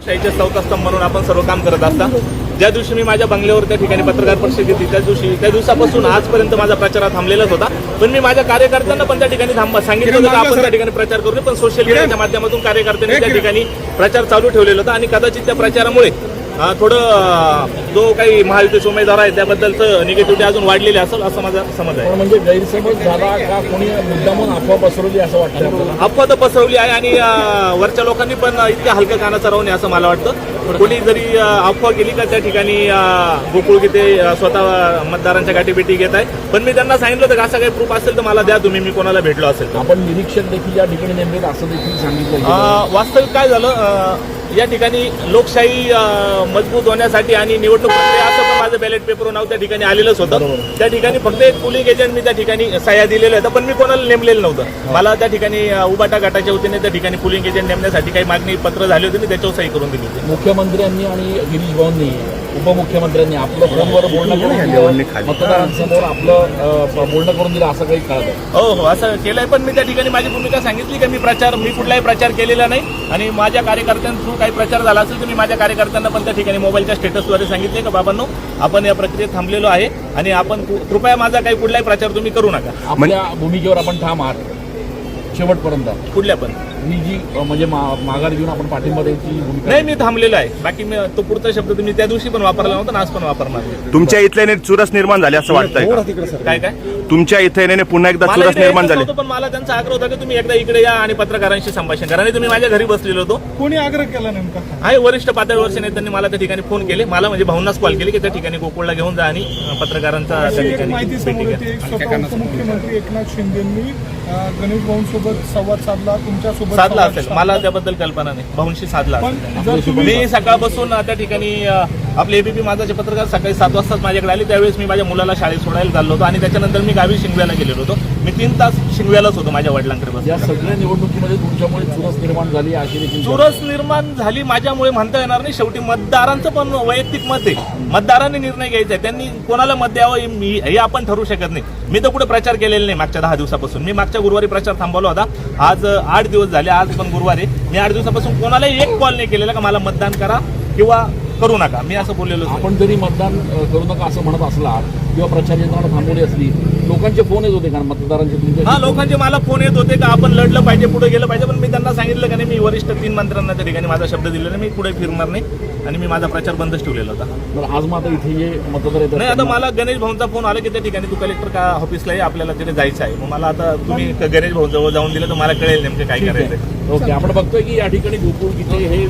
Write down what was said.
लोकशाहीचे चौथास्तंभ म्हणून आपण सर्व काम करत असता. ज्या दिवशी मी माझ्या बंगल्यावर त्या ठिकाणी पत्रकार परिषद घेतली त्या दिवसापासून आजपर्यंत माझा प्रचार थांबलेलाच होता. पण मी माझ्या कार्यकर्त्यांना पण त्या ठिकाणी सांगितलं होतं की आपण त्या ठिकाणी प्रचार करू, पण सोशल मीडियाच्या माध्यमातून कार्यकर्त्यांनी त्या ठिकाणी प्रचार चालू ठेवलेला होता. आणि कदाचित त्या प्रचारामुळे थोडं जो काही महायुतीचे उमेदवार आहे त्याबद्दलचं निगेटिव्हिटी अजून वाढलेली असेल असं माझा समज आहे. म्हणजे गैरसमज झाला का, कोणी मुद्दामून अफवा पसरवली असं वाटतं? अफवा तर पसरवली आहे आणि वरच्या लोकांनी पण इतक्या हलक्या कानाचा राहू नये असं मला वाटतं. कोणी जरी अफवा केली का त्या ठिकाणी गोकुळ गीते स्वतः मतदारांच्या गाठीभेटी घेत आहे, पण मी त्यांना सांगितलं होतं की असं काही प्रूफ असेल तर मला द्या तुम्ही, मी कोणाला भेटलो असेल. आपण निरीक्षक देखील या ठिकाणी नेमलेत असं देखील सांगितलं. वास्तविक काय झालं, या ठिकाणी लोकशाही मजबूत होण्यासाठी आणि निवडणूक प्रक्रिया असं पण माझं बॅलेट पेपर नाव त्या ठिकाणी आलेलंच होतं. त्या ठिकाणी फक्त एक पोलिंग एजंट मी त्या ठिकाणी सह्या दिलेल्या होत्या, पण मी कोणाला नेमलेलं नव्हतं. मला त्या ठिकाणी उबाटा गटाच्या वतीने त्या ठिकाणी पोलिंग एजंट नेमण्यासाठी काही मागणी पत्र झाली होती, मी त्याच्यावर सही करून दिली होती. मुख्यमंत्र्यांनी आणि गिरीश भाऊंनी, उपमुख्यमंत्र्यांनी आपलं फोनवर बोलणं करून दिलं, मतदारांसमोर आपलं बोलणं करून दिलं असं काही कळतं? हो, असं केलंय. पण मी त्या ठिकाणी माझी भूमिका सांगितली की मी कुठलाही प्रचार केलेला नाही आणि माझ्या कार्यकर्त्यांथ्रू काही प्रचार झाला असेल तर मी माझ्या कार्यकर्त्यांना पण त्या ठिकाणी मोबाईलच्या स्टेटसद्वारे सांगितले की बाबांनो, आपण या प्रक्रियेत थांबलेलो आहे आणि आपण कृपया माझा काही कुठलाही प्रचार तुम्ही करू नका. आपल्या भूमिकेवर आपण ठाम आहात शेवटपर्यंत? कुठल्या पण मी जी म्हणजे माघार घेऊन आपण पाठिंबा द्यायची भूमिका? नाही, मी थांबलेलो आहे. बाकी मी तो पुढचा शब्द तुम्ही त्या दिवशी पण वापरला नव्हता आणि आज पण वापरणार नाही. तुमच्या इथल्याने चुरस निर्माण झाली असं वाटतंय का? काय तुमच्या इथेने पुन्हा एकदा चुरस निर्माण झाली? पण मला त्यांचा आग्रह होता की तुम्ही एकदा इकडे या आणि पत्रकारांशी संभाषण करा. आणि तुम्ही माझ्या घरी बसलेलो होतो. कोणी आग्रह केला नेमका? आहे वरिष्ठ पातळीवरच्या नेत्यांनी मला त्या ठिकाणी फोन केले, मला म्हणजे भाऊंनाच कॉल केले की त्या ठिकाणी गोकुळला घेऊन जा आणि पत्रकारांचा त्या ठिकाणी माहिती समोर येते. स्वतः उपमुख्यमंत्री एकनाथ शिंदेंनी गणेश भाऊंसोबत संवाद साधला, तुमच्यासोबत साधला असेल, मला त्याबद्दल कल्पना नाही. भाऊंशी साधला असेल. मी सकाळपासून त्या ठिकाणी आपले एबीपी माझाचे पत्रकार सकाळी 7 वाजताच माझ्याकडे आले. त्यावेळेस मी माझ्या मुलाला शाळेत सोडायला चाललो होतो आणि त्याच्यानंतर मी गावी शिंगव्याला गेलेलो होतो. मी 3 तास शिंगव्यालाच होतो माझ्या वडिलांकडे बस. या सगळ्या निवडणुकीमध्ये तुमच्यामुळे चुरस निर्माण झाली अशी देखील? चुरस निर्माण झाली माझ्यामुळे म्हणता येणार नाही. शेवटी मतदारांचं पण वैयक्तिक मत आहे. मतदारांनी निर्णय घ्यायचा आहे, त्यांनी कोणाला मत द्यावं हे आपण ठरवू शकत नाही. मी तर कुठे प्रचार केलेला नाही मागच्या 10 दिवसापासून. मी मागच्या गुरुवारी प्रचार थांबवला होता. आज 8 दिवस झाले, आज पण गुरुवारी. मी 8 दिवसापासून कोणालाही एक कॉल नाही केलेला का मला मतदान करा किंवा करू नका. मी असं बोललेलो. आपण जरी मतदान करू नका असं म्हणत असला किंवा प्रचार यंत्रणा थांबवली असली, लोकांचे फोन येत होते का मतदारांचे तुमच्या? हा, लोकांचे मला फोन येत होते का आपण लढलं पाहिजे, पुढे गेलं पाहिजे. पण मी त्यांना सांगितलं का नाही, मी वरिष्ठ 3 मंत्र्यांना त्या ठिकाणी माझा शब्द दिलेला नाही, मी पुढे फिरणार नाही आणि मी माझा प्रचार बंदच ठेवलेला होता. तर आज मात्र इथे जे मतदार येतात नाही, आता मला गणेश भाऊंचा फोन आला की त्या ठिकाणी तू कलेक्टर का ऑफिसला आहे, आपल्याला तिथे जायचं आहे. मग मला आता तुम्ही गणेश भाऊ जवळ जाऊन दिलं तर मला कळेल नेमकं काय करायचं. ओके, आपण बघतोय की या ठिकाणी गोकुळ गीते हे